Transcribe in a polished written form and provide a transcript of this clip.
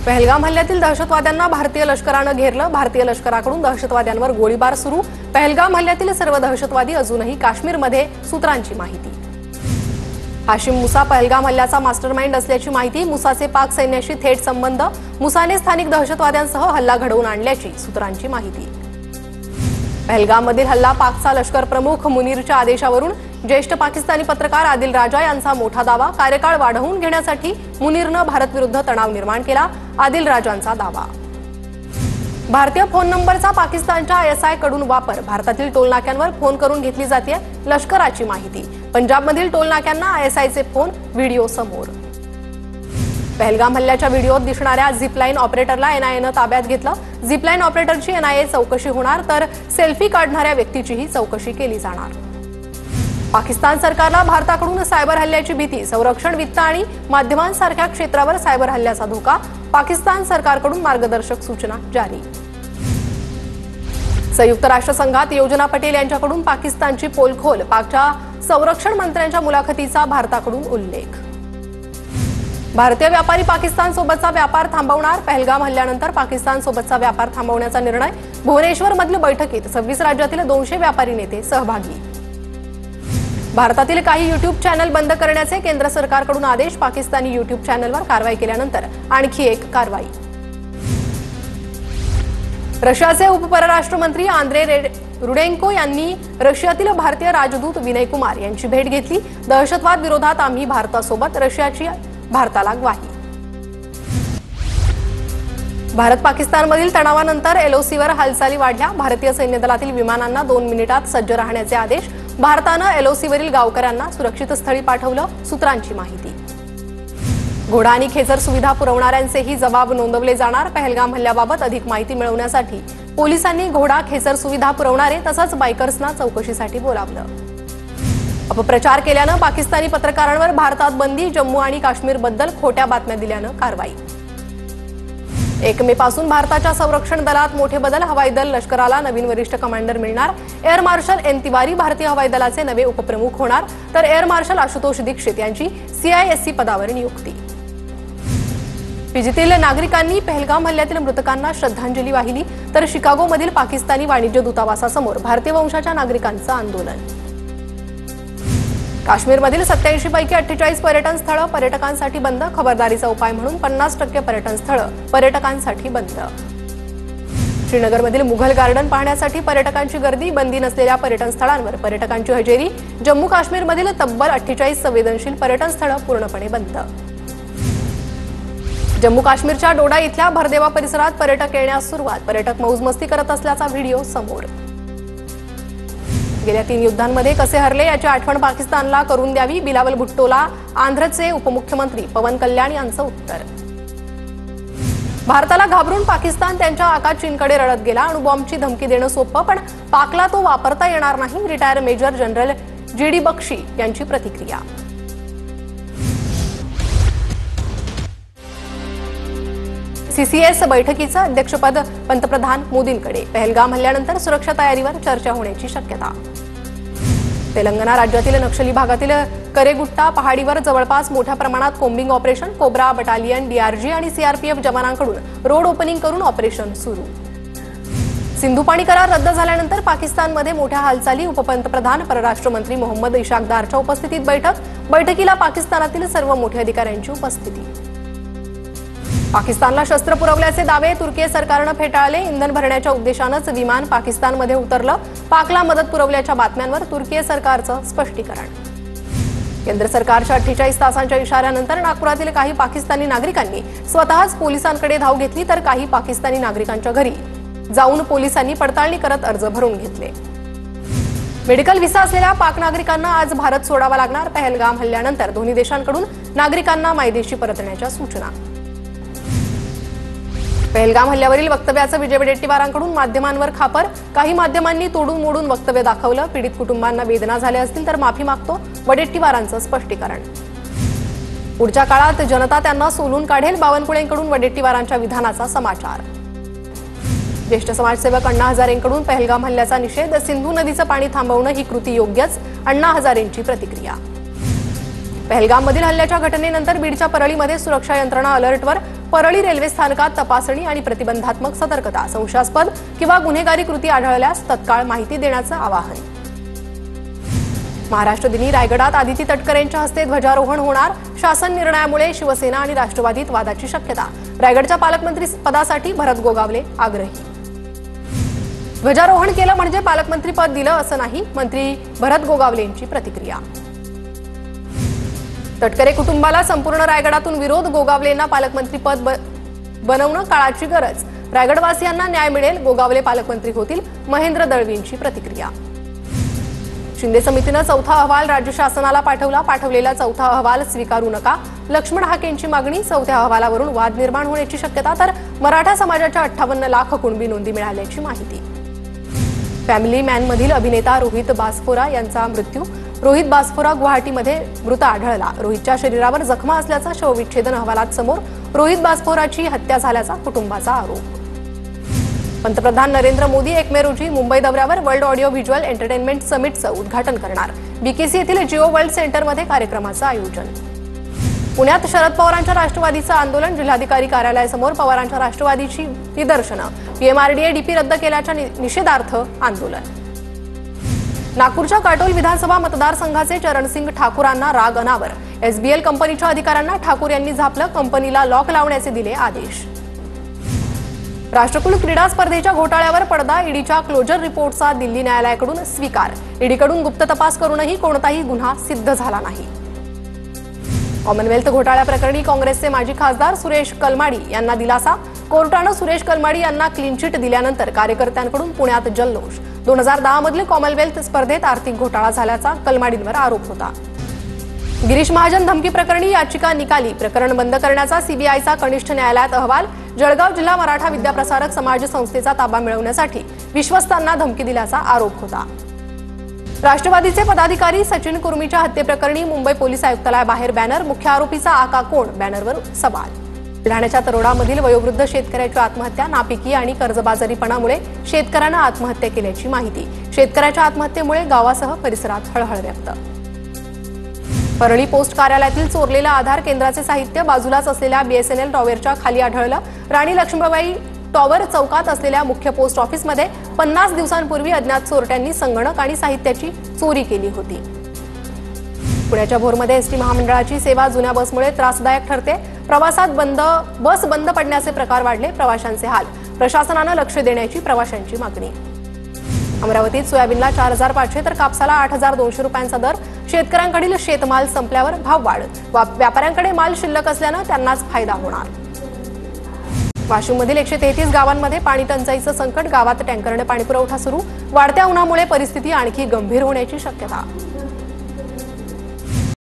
पहलगाम हल्ल्यातील दहशतवाद्यांना भारतीय लष्करानं घेरलं। भारतीय लष्कराकडून दहशतवाद्यांवर गोळीबार सुरू। पहलगाम हल्ल्यातील सर्व दहशतवादी अजूनही काश्मीरमध्ये, सूत्रांची माहिती। हाशिम मुसा पहलगाम हल्ल्याचा मास्टरमाइंड असल्याची माहिती। मुसाचे पाक सैन्याशी थेट संबंध। मुसाने स्थानिक दहशतवाद्यांसह हल्ला घडवून आणल्याची सूत्रांची माहिती। पहलगाममधील हल्ला पाकचा लष्कर प्रमुख मुनीरच्या आदेशावरून। ज्येष्ठ पाकिस्तानी पत्रकार आदिल राजा यांचा मोठा दावा। कार्यकाळ वाढवून घेण्यासाठी मुनीरनं भारतविरुद्ध तणाव निर्माण केला, आदिल राजांचा दावा। भारतीय फोन नंबरचा पाकिस्तानच्या ISI कडून वापर। भारतातील टोलनाक्यांवर फोन करून घेतली जाते, लष्कराची माहिती। पंजाबमधील टोलनाक्यांना ISIचे फोन, व्हिडिओ समोर। पहलगाम हल्ल्याच्या व्हिडिओत दिसणाऱ्या झिपलाईन ऑपरेटरला NIAनं ताब्यात घेतलं। झिपलाईन ऑपरेटरची NIA चौकशी होणार, तर सेल्फी काढणाऱ्या व्यक्तीचीही चौकशी केली जाणार। पाकिस्तान सरकारला भारताकडून सायबर हल्ल्याची भीती। संरक्षण, वित्त आणि माध्यमांसारख्या क्षेत्रावर सायबर हल्ल्याचा धोका। पाकिस्तान सरकारकडून मार्गदर्शक सूचना जारी। संयुक्त राष्ट्रसंघात योजना पटेल यांच्याकडून पाकिस्तानची पोलखोल। पाकच्या संरक्षण मंत्र्यांच्या मुलाखतीचा भारताकडून उल्लेख। भारतीय व्यापारी पाकिस्तान सोबतचा व्यापार थांबवणार। पहलगाम हल्ल्यानंतर पाकिस्तान सोबतचा व्यापार थांबवण्याचा निर्णय। भुवनेश्वरमधील बैठकीत 26 राज्यातील 200 व्यापारी नेते सहभागी। भारतातील काही यूट्यूब चॅनल बंद करण्याचे केंद्र सरकारकडून आदेश। पाकिस्तानी यूट्यूब चॅनलवर कारवाई केल्यानंतर आणखी एक कारवाई। रशियाचे उपपरराष्ट्र मंत्री आंद्रे रुडेंको यांनी रशियातील भारतीय राजदूत विनय कुमार यांची भेट घेतली। दहशतवाद विरोधात आम्ही भारतासोबत, रशियाची भारताला ग्वाही। भारत पाकिस्तानमधील तणावानंतर LOCवर हालचाली वाढल्या। भारतीय सैन्य दलातील विमानांना 2 मिनिटात सज्ज राहण्याचे आदेश। भारतानं LOCवरील गावकऱ्यांना सुरक्षित स्थळी पाठवलं, सूत्रांची माहिती। घोडा आणि खेचर सुविधा पुरवणाऱ्यांचेही जबाब नोंदवले जाणार। पहलगाम हल्ल्याबाबत अधिक माहिती मिळवण्यासाठी पोलिसांनी घोडा, खेचर सुविधा पुरवणारे तसंच बायकर्सना चौकशीसाठी बोलावलं। अपप्रचार केल्यानं पाकिस्तानी पत्रकारांवर भारतात बंदी। जम्मू आणि काश्मीरबद्दल खोट्या बातम्या दिल्यानं कारवाई। 1 मे पासून भारताच्या संरक्षण दलात मोठे बदल। हवाई दल लष्कराला नवीन वरिष्ठ कमांडर मिळणार। एअर मार्शल N तिवारी भारतीय हवाई दलाचे नवे उपप्रमुख होणार, तर एअर मार्शल आशुतोष दीक्षित यांची CISC पदावर नियुक्ती। फिजीतील नागरिकांनी पहलगाम हल्ल्यातील मृतकांना श्रद्धांजली वाहिली, तर शिकागोमधील पाकिस्तानी वाणिज्य दूतावासासमोर भारतीय वंशाच्या नागरिकांचं आंदोलन। काश्मीरमधील 87 पैकी 48 पर्यटन स्थळं पर्यटकांसाठी बंद। खबरदारीचा उपाय म्हणून 50% पर्यटन स्थळं पर्यटकांसाठी बंद। श्रीनगरमधील मुघल गार्डन पाहण्यासाठी पर्यटकांची गर्दी। बंदी नसलेल्या पर्यटन स्थळांवर पर्यटकांची हजेरी। जम्मू काश्मीरमधील तब्बल 48 संवेदनशील पर्यटन स्थळं पूर्णपणे बंद। जम्मू काश्मीरच्या डोडा इथल्या भरदेवा परिसरात पर्यटक येण्यास सुरुवात। पर्यटक मौजमस्ती करत असल्याचा व्हिडिओ समोर। गेल्या 3 युद्धांमध्ये कसे हरले याची आठवण पाकिस्तानला करून द्यावी। बिलावल भुट्टोला आंध्रचे उपमुख्यमंत्री पवन कल्याण यांचं उत्तर। भारताला घाबरून पाकिस्तान त्यांच्या आकाश चीनकडे रडत गेला। अणुबॉम्बची धमकी देणं सोपं, पण पाकला तो वापरता येणार नाही। Retire major general GD Bakshi यांची प्रतिक्रिया। CCS बैठकीचं अध्यक्षपद पंतप्रधान मोदींकडे। पहलगाम हल्ल्यानंतर सुरक्षा तयारीवर चर्चा होण्याची शक्यता। तेलंगणा राज्यातील नक्षली भागातील करेगुट्टा पहाडीवर जवळपास मोठ्या प्रमाणात combing operation. Cobra battalion, DRG आणि CRPF जवानांकडून रोड ओपनिंग करून ऑपरेशन सुरू। सिंधू पाणी करार रद्द झाल्यानंतर पाकिस्तानमध्ये मोठ्या हालचाली। उपपंतप्रधान परराष्ट्र मंत्री मोहम्मद इशाकदारच्या उपस्थितीत बैठक। बैठकीला पाकिस्तानातील सर्व मोठ्या अधिकाऱ्यांची उपस्थिती। पाकिस्तानला शस्त्र पुरवल्याचे दावे तुर्की सरकारनं फेटाळले। इंधन भरण्याच्या उद्देशानंच विमान पाकिस्तानमध्ये उतरलं। पाकला मदत पुरवल्याच्या बातम्यांवर तुर्की सरकारचं स्पष्टीकरण। केंद्र सरकारच्या 48 तासांच्या इशाऱ्यानंतर नागपुरातील काही पाकिस्तानी नागरिकांनी स्वतःच पोलिसांकडे धाव घेतली, तर काही पाकिस्तानी नागरिकांच्या घरी जाऊन पोलिसांनी पडताळणी करत अर्ज भरून घेतले। मेडिकल व्हिसा असलेल्या पाक नागरिकांना आज भारत सोडावा लागणार। पहलगाम हल्ल्यानंतर दोन्ही देशांकडून नागरिकांना मायदेशी परतण्याच्या सूचना। पहलगाम हल्ल्यावरील वक्तव्याचं विजय वडेट्टीवारांकडून माध्यमांवर खापर। काही माध्यमांनी तोडून मोडून वक्तव्य दाखवलं। पीडित कुटुंबांना वेदना झाल्या असतील तर माफी मागतो, वडेट्टीवारांचं स्पष्टीकरण। पुढच्या काळात जनता त्यांना सोलून काढेल, बावनकुळेंकडून वडेट्टीवारांच्या विधानाचा समाचार। ज्येष्ठ समाजसेवक अण्णा हजारेंकडून पहलगाम हल्ल्याचा निषेध। सिंधू नदीचं पाणी थांबवणं ही कृती योग्यच, अण्णा हजारेंची प्रतिक्रिया। पहलगाममधील हल्ल्याच्या घटनेनंतर बीडच्या परळीमध्ये सुरक्षा यंत्रणा अलर्टवर। परळी रेल्वे स्थानकात तपासणी आणि प्रतिबंधात्मक सतर्कता, संशयास्पद किंवा गुन्हेगारी कृती आढळल्यास तत्काळ माहिती देण्याचं आवाहन. महाराष्ट्र दिनी रायगडात आदिती तटकरेंच्या हस्ते ध्वजारोहण होणार. शासन निर्णयामुळे शिवसेना आणि राष्ट्रवादीत वादाची शक्यता. रायगडच्या पालकमंत्री पदासाठी भरत गोगावले आग्रही. ध्वजारोहण केलं म्हणजे पालकमंत्री पद दिलं असं नाही, मंत्री भरत गोगावलेंची प्रतिक्रिया. तटकरे कुटुंबाला संपूर्ण रायगडातून विरोध. गोगावलेंना पालकमंत्री पद बनवणं काळाची गरज. रायगडवासियांना न्याय मिळेल, गोगावले पालकमंत्री होतील, महेंद्र दळवींची प्रतिक्रिया. शिंदे समितीनं चौथा अहवाल राज्य शासनाला पाठवलेला चौथा अहवाल स्वीकारू नका. लक्ष्मण हाकेंची मागणी. चौथ्या अहवालावरून वाद निर्माण होण्याची शक्यता. तर मराठा समाजाच्या 58 लाख कुणबी नोंदी मिळाल्याची माहिती. फॅमिली मॅनमधील अभिनेता रोहित बासफोरा यांचा मृत्यू. रोहित बासफोरा गुवाहाटीमध्ये मृत आढळला. रोहितच्या शरीरावर जखमा असल्याचा शवविच्छेदन अहवालात समोर. रोहित बासफोराची हत्या झाल्याचा कुटुंबाचा आरोप. पंतप्रधान नरेंद्र मोदी 1 मे रोजी मुंबई दौऱ्यावर. वर्ल्ड ऑडिओ व्हिज्युअल एंटरटेनमेंट समिटचं उद्घाटन करणार. बीकेसी येथील जिओ वर्ल्ड सेंटरमध्ये कार्यक्रमाचं आयोजन. पुण्यात शरद पवारांच्या राष्ट्रवादीचं आंदोलन. जिल्हाधिकारी कार्यालयासमोर पवारांच्या राष्ट्रवादीची निदर्शनं. पीएमआरडीए डीपी रद्द केल्याच्या निषेधार्थ आंदोलन. नागपूरच्या काटोल विधानसभा मतदारसंघाचे चरणसिंग ठाकूरांना राग अनावर. एसबीएल कंपनीच्या अधिकाऱ्यांना ठाकूर यांनी झापलं. कंपनीला लॉक लावण्याचे दिले आदेश. राष्ट्रकुल क्रीडा स्पर्धेच्या घोटाळ्यावर पडदा. ईडीच्या क्लोजर रिपोर्टचा दिल्ली न्यायालयाकडून स्वीकार. ईडीकडून गुप्त तपास करूनही कोणताही गुन्हा सिद्ध झाला नाही. कॉमनवेल्थ घोटाळ्याप्रकरणी काँग्रेसचे माजी खासदार सुरेश कलमाडी यांना दिलासा. कोर्टानं सुरेश कलमाडी यांना क्लीन चिट दिल्यानंतर कार्यकर्त्यांकडून पुण्यात जल्लोष. 2010 मधील कॉमनवेल्थ स्पर्धेत आर्थिक घोटाळा झाल्याचा कलमाडींवर आरोप होता. गिरीश महाजन धमकी प्रकरणी याचिका निकाली. प्रकरण बंद करण्याचा सीबीआयचा कनिष्ठ न्यायालयात अहवाल. जळगाव जिल्हा मराठा विद्याप्रसारक समाज संस्थेचा ताबा मिळवण्यासाठी विश्वस्तांना धमकी दिल्याचा आरोप होता. राष्ट्रवादीचे पदाधिकारी सचिन कुर्मीच्या हत्येप्रकरणी मुंबई पोलीस आयुक्तालयाबाहेर बॅनर. मुख्य आरोपीचा आका कोण, बॅनरवर सवाल. बुलढाण्याच्या तरोडामधील वयोवृद्ध शेतकऱ्याची आत्महत्या. नापिकी आणि कर्जबाजारीपणामुळे शेतकऱ्यानं आत्महत्या केल्याची माहिती. शेतकऱ्याच्या आत्महत्येमुळे गावासह परिसरात हळहळ व्यक्त. परळी पोस्ट कार्यालयातील चोरलेलं आधार केंद्राचे साहित्य. बाजूलाच असलेल्या बीएसएनएल टॉवरच्या खाली आढळलं. राणी लक्ष्मीबाई टॉवर चौकात असलेल्या मुख्य पोस्ट ऑफिसमध्ये 50 दिवसांपूर्वी अज्ञात चोरट्यांनी संगणक आणि साहित्याची चोरी केली होती. पुण्याच्या भोरमध्ये एसटी महामंडळाची सेवा जुन्या बसमुळे त्रासदायक ठरते. प्रवासात बस बंद पडण्याचे प्रकार वाढले. प्रवाशांचे हाल. प्रशासनानं लक्ष देण्याची प्रवाशांची मागणी. अमरावतीत सोयाबीनला 4500 तर कापसाला 8200 रुपयांचा दर. शेतकऱ्यांकडील शेतमाल संपल्यावर भाव वाढ. व्यापाऱ्यांकडे माल शिल्लक असल्यानं त्यांनाच फायदा होणार. वाशिममधील 133 गावांमध्ये पाणी टंचाईचं संकट. गावात टँकरने पाणीपुरवठा सुरू. वाढत्या उन्हामुळे परिस्थिती आणखी गंभीर होण्याची शक्यता.